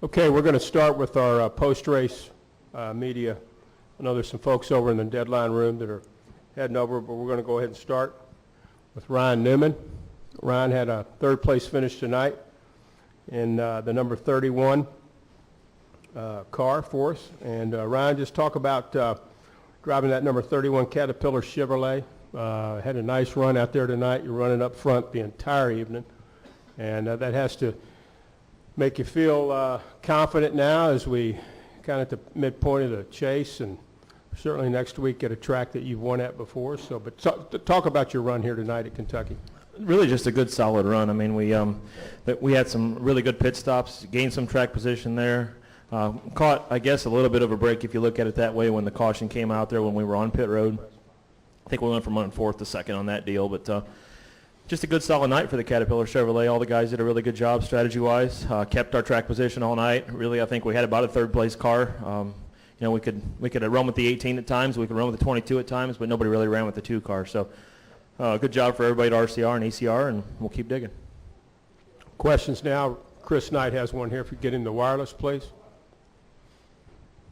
Okay, we're going to start with our post-race media. I know there's some folks over in the deadline room that are heading over, but we're going to go ahead and start with Ryan Newman. Ryan had a third-place finish tonight in the number 31 car for us. And Ryan, just talk about driving that number 31 Caterpillar Chevrolet. Had a nice run out there tonight. You're running up front the entire evening, and that has to make you feel confident now as we kind of at the midpoint of the chase, and certainly next week at a track that you've won at before. So, but talk about your run here tonight at Kentucky. Really just a good solid run. I mean, we had some really good pit stops, gained some track position there. Caught, I guess, a little bit of a break if you look at it that way when the caution came out there when we were on pit road. I think we went from running fourth to second on that deal, but just a good solid night for the Caterpillar Chevrolet. All the guys did a really good job strategy-wise. Kept our track position all night. Really, I think we had about a third-place car. You know, we could run with the 18 at times. We could run with the 22 at times, but nobody really ran with the 2 car. So good job for everybody at RCR and ECR, and we'll keep digging. Questions now. Chris Knight has one here. If you get in the wireless, please.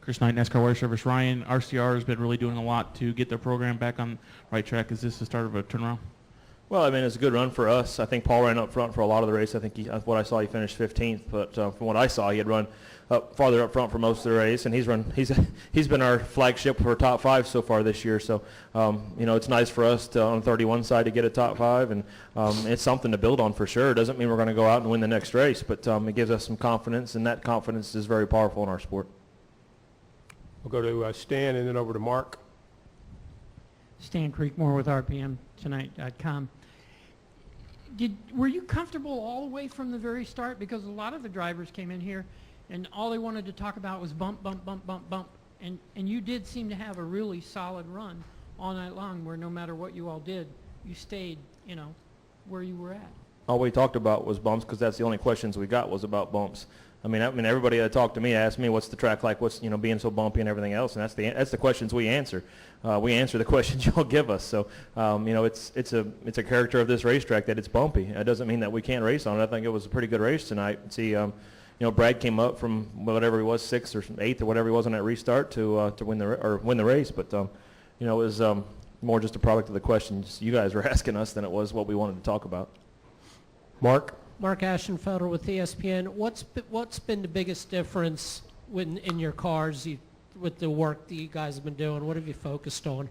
Chris Knight, NASCAR Wire Service. Ryan, RCR has been really doing a lot to get their program back on the right track. Is this the start of a turnaround? Well, I mean, it's a good run for us. I think Paul ran up front for a lot of the race. I think what I saw, he finished 15th. But from what I saw, he had run farther up front for most of the race, and he's been our flagship for top 5 so far this year. So you know, it's nice for us to, on the 31 side, to get a top 5, and it's something to build on for sure. It doesn't mean we're going to go out and win the next race, but it gives us some confidence, and that confidence is very powerful in our sport. We'll go to Stan and then over to Mark. Stan Creekmore with RPMTonight.com. Were you comfortable all the way from the very start? Because a lot of the drivers came in here and all they wanted to talk about was bump, bump, bump, bump, bump. And you did seem to have a really solid run all night long where no matter what you all did, you stayed, you know, where you were at. All we talked about was bumps because that's the only questions we got was about bumps. I mean, everybody that talked to me asked me, what's the track like, what's, you know, being so bumpy and everything else, and that's the questions we answer. We answer the questions y'all give us. So, you know, it's a character of this racetrack that it's bumpy. It doesn't mean that we can't race on it. I think it was a pretty good race tonight. See, you know, Brad came up from whatever he was, 6th or 8th or whatever he was on that restart to win the race. But you know, it was more just a product of the questions you guys were asking us than it was what we wanted to talk about. Mark. Mark Ashenfelder with ESPN. What's been the biggest difference in your cars with the work that you guys have been doing? What have you focused on?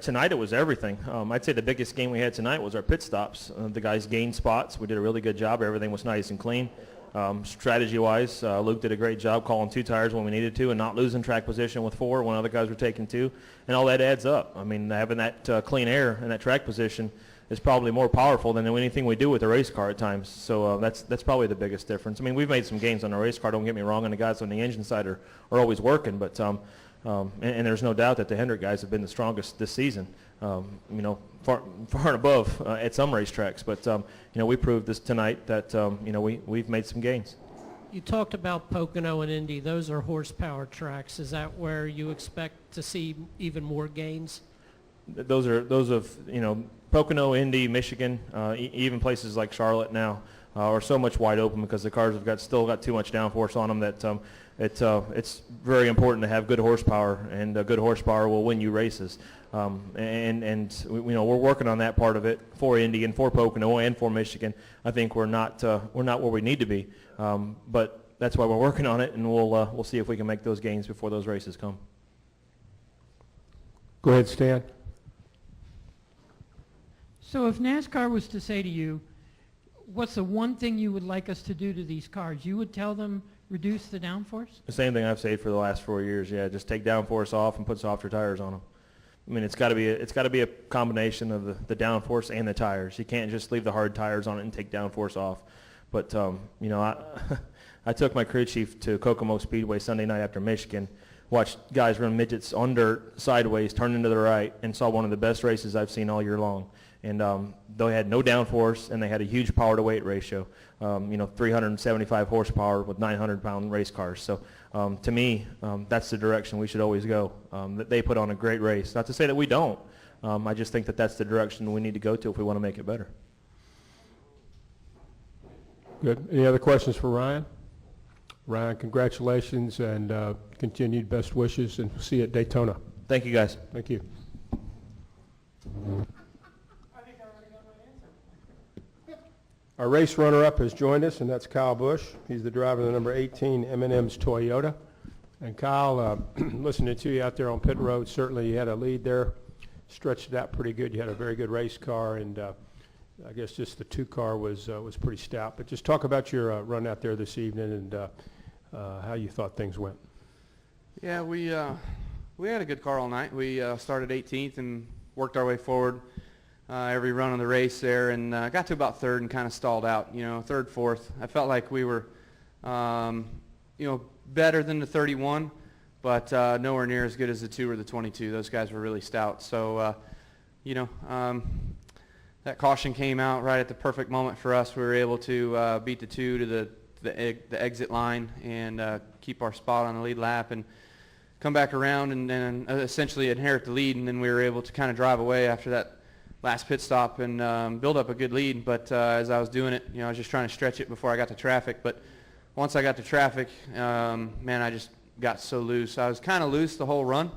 Tonight it was everything. I'd say the biggest game we had tonight was our pit stops. The guys gained spots. We did a really good job. Everything was nice and clean. Strategy-wise, Luke did a great job calling 2 tires when we needed to and not losing track position with 4 when other guys were taking 2. And all that adds up. I mean, having that clean air and that track position is probably more powerful than anything we do with a race car at times. So that's probably the biggest difference. I mean, we've made some gains on a race car, don't get me wrong, and the guys on the engine side are always working, but and there's no doubt that the Hendrick guys have been the strongest this season, you know, far and above at some racetracks. But you know, we proved this tonight that you know, we've made some gains. You talked about Pocono and Indy. Those are horsepower tracks. Is that where you expect to see even more gains? Those of, you know, Pocono, Indy, Michigan, even places like Charlotte now are so much wide open because the cars have still got too much downforce on them that it's very important to have good horsepower, and good horsepower will win you races. And you know, we're working on that part of it for Indy and for Pocono and for Michigan. I think we're not where we need to be, but that's why we're working on it, and we'll see if we can make those gains before those races come. Go ahead, Stan. So if NASCAR was to say to you, what's the one thing you would like us to do to these cars, you would tell them reduce the downforce? The same thing I've said for the last 4 years. Yeah, just take downforce off and put softer tires on them. I mean, it's got to be a combination of the downforce and the tires. You can't just leave the hard tires on it and take downforce off. But you know, I took my crew chief to Kokomo Speedway Sunday night after Michigan, watched guys run midgets on dirt sideways, turn into the right, and saw one of the best races I've seen all year long. And they had no downforce, and they had a huge power-to-weight ratio. You know, 375 horsepower with 900-pound race cars. So to me, that's the direction we should always go. That they put on a great race. Not to say that we don't. I just think that that's the direction we need to go to if we want to make it better. Good. Any other questions for Ryan? Ryan, congratulations and continued best wishes, and see you at Daytona. Thank you, guys. Thank you. Our race runner-up has joined us, and that's Kyle Busch. He's the driver of the number 18 M&M's Toyota. And Kyle, listening to you out there on pit road, certainly you had a lead there, stretched it out pretty good. You had a very good race car, and I guess just the two-car was pretty stout. But just talk about your run out there this evening and how you thought things went. Yeah, we had a good car all night. We started 18th and worked our way forward every run of the race there, and got to about third and kind of stalled out. Third, fourth. I felt like we were, better than the 31, but nowhere near as good as the 2 or the 22. Those guys were really stout. So, that caution came out right at the perfect moment for us. We were able to beat the 2 to the exit line and keep our spot on the lead lap and come back around and then essentially inherit the lead. And then we were able to kind of drive away after that last pit stop and build up a good lead. But as I was doing it, I was just trying to stretch it before I got to traffic. But once I got to traffic, man, I just got so loose. I was kind of loose the whole run,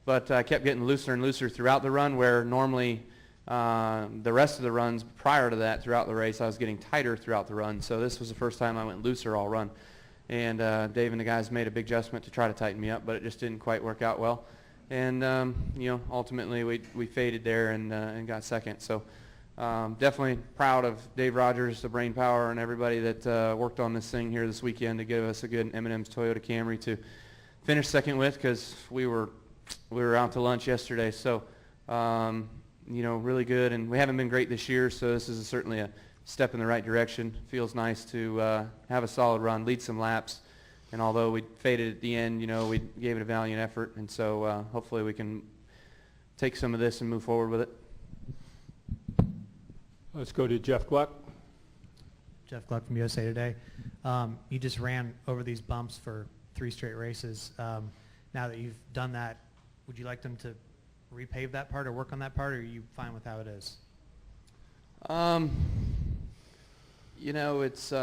but I kept getting looser and looser throughout the run, where normally the rest of the runs prior to that throughout the race, I was getting tighter throughout the run. So this was the first time I went looser all run. And Dave and the guys made a big adjustment to try to tighten me up, but it just didn't quite work out well. And, ultimately we faded there and got second. So definitely proud of Dave Rogers, the brain power, and everybody that worked on this thing here this weekend to give us a good M&M's Toyota Camry to finish second with, because we were out to lunch yesterday. So, really good. And we haven't been great this year, so this is certainly a step in the right direction. Feels nice to have a solid run, lead some laps. And although we faded at the end, we gave it a valiant effort. And so hopefully we can take some of this and move forward with it. Let's go to Jeff Gluck. Jeff Gluck from USA Today. You just ran over these bumps for 3 straight races. Now that you've done that, would you like them to repave that part or work on that part, or are you fine with how it is? It's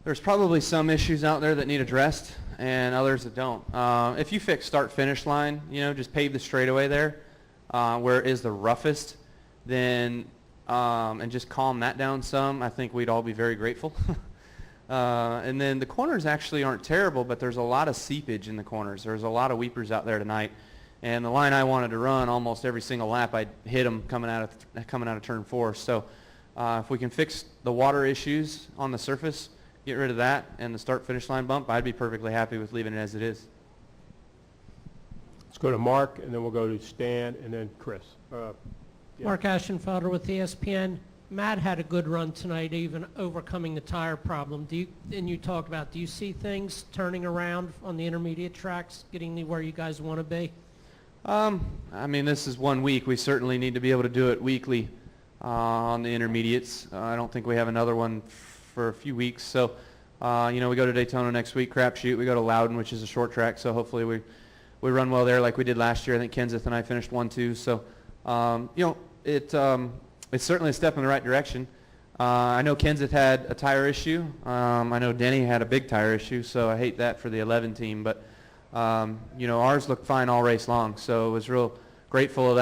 there's probably some issues out there that need addressed and others that don't. If you fix start-finish line, just pave the straightaway there where it is the roughest, then and just calm that down some, I think we'd all be very grateful. And then the corners actually aren't terrible, but there's a lot of seepage in the corners. There's a lot of weepers out there tonight. And the line I wanted to run, almost every single lap, I'd hit them coming out of turn 4. So if we can fix the water issues on the surface, get rid of that, and the start-finish line bump, I'd be perfectly happy with leaving it as it is. Let's go to Mark, and then we'll go to Stan, and then Chris. Yeah. Mark Ashenfelder with ESPN. Matt had a good run tonight, even overcoming the tire problem. And you talked about, do you see things turning around on the intermediate tracks, getting where you guys want to be? This is 1 week. We certainly need to be able to do it weekly on the intermediates. I don't think we have another one for a few weeks. So, we go to Daytona next week, crapshoot. We go to Loudon, which is a short track. So hopefully we run well there like we did last year. I think Kenseth and I finished 1-2. So, it's certainly a step in the right direction. I know Kenseth had a tire issue. I know Denny had a big tire issue, so I hate that for the 11 team. But, ours looked fine all race long. So I was real grateful of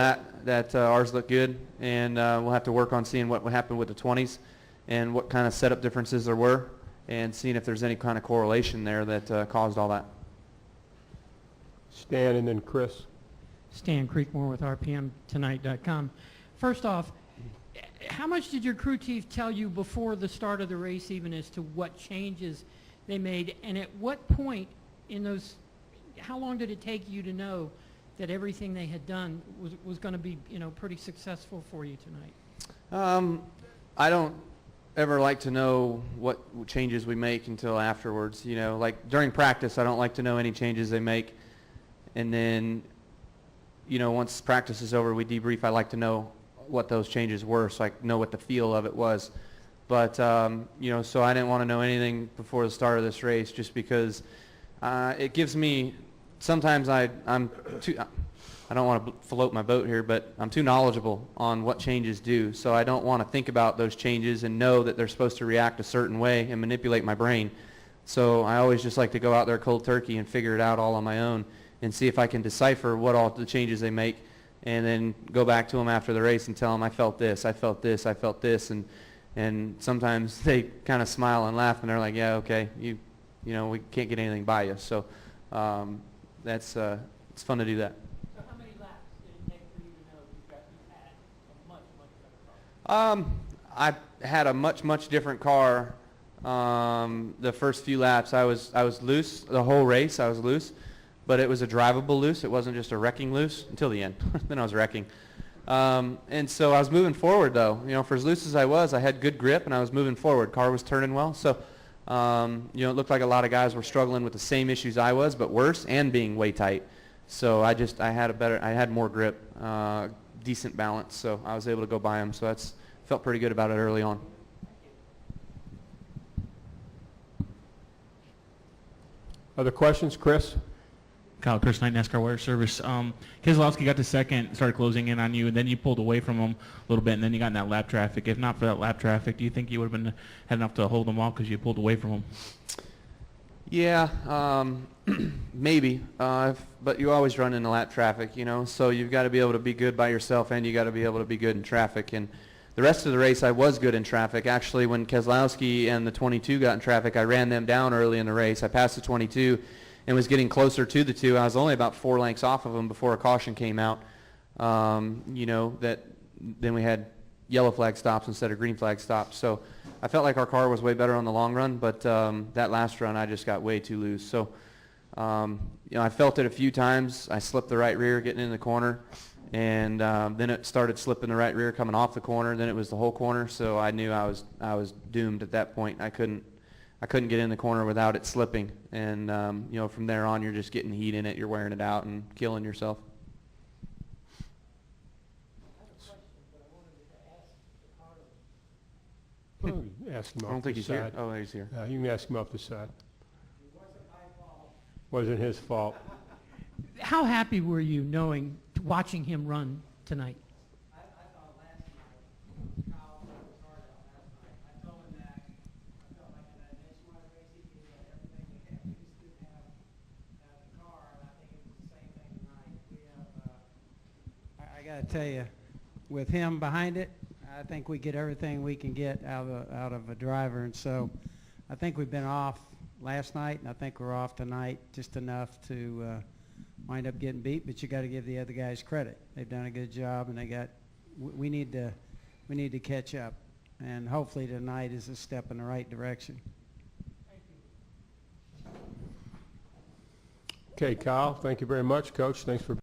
that ours looked good. And we'll have to work on seeing what happened with the 20s and what kind of setup differences there were, and seeing if there's any kind of correlation there that caused all that. Stan, and then Chris. Stan Creekmore with RPMtonight.com. First off, how much did your crew chief tell you before the start of the race, even as to what changes they made, and at what point in those, how long did it take you to know that everything they had done was going to be, pretty successful for you tonight? I don't ever like to know what changes we make until afterwards. Like during practice, I don't like to know any changes they make. And then, once practice is over, we debrief. I like to know what those changes were, so I know what the feel of it was. But, so I didn't want to know anything before the start of this race, just because it gives me, sometimes I'm too, I don't want to float my boat here, but I'm too knowledgeable on what changes do. So I don't want to think about those changes and know that they're supposed to react a certain way and manipulate my brain. So I always just like to go out there cold turkey and figure it out all on my own and see if I can decipher what all the changes they make, and then go back to them after the race and tell them I felt this, I felt this, I felt this, and sometimes they kind of smile and laugh and they're like, yeah, okay, you know, we can't get anything by you. So it's fun to do that. So how many laps did it take for you to know you had a much, much better car? I had a much different car. The first few laps, I was loose. The whole race, I was loose, but it was a drivable loose. It wasn't just a wrecking loose until the end. Then I was wrecking. And so I was moving forward, though. You know, for as loose as I was, I had good grip, and I was moving forward. Car was turning well. So, you know, it looked like a lot of guys were struggling with the same issues I was, but worse, and being way tight. So I had more grip, decent balance, so I was able to go by them. So felt pretty good about it early on. Other questions, Chris? Kyle, Chris Knight, NASCAR Wire Service. Keselowski got to second, started closing in on you, and then you pulled away from him a little bit, and then you got in that lap traffic. If not for that lap traffic, do you think you would have had enough to hold him off because you pulled away from him? Yeah, maybe, but you always run into lap traffic, you know, so you've got to be able to be good by yourself, and you got to be able to be good in traffic. And the rest of the race, I was good in traffic. Actually, when Keselowski and the 22 got in traffic, I ran them down early in the race. I passed the 22 and was getting closer to the 2. I was only about 4 lengths off of them before a caution came out. You know, then we had yellow flag stops instead of green flag stops. So I felt like our car was way better on the long run, but that last run I just got way too loose. So, you know, I felt it a few times. I slipped the right rear getting in the corner, and then it started slipping the right rear coming off the corner. Then it was the whole corner, so I knew I was doomed at that point. I couldn't get in the corner without it slipping, and you know, from there on you're just getting heat in it, you're wearing it out and killing yourself. Ask him I off don't think the he's here. side. Oh, he's here. You can ask him off the side. Wasn't his fault. How happy were you watching him run tonight? I thought last night, Kyle was hard out last night. I told him that I felt like in that nationwide race, he gave us everything we had. We just didn't have the car, and I think it was the same thing tonight. We have, I got to tell you, with him behind it, I think we get everything we can get out of a driver, and so I think we've been off last night, and I think we're off tonight just enough to wind up getting beat. But you got to give the other guys credit; they've done a good job, and we need to catch up, and hopefully tonight is a step in the right direction. Okay, Kyle, thank you very much. Coach, thanks for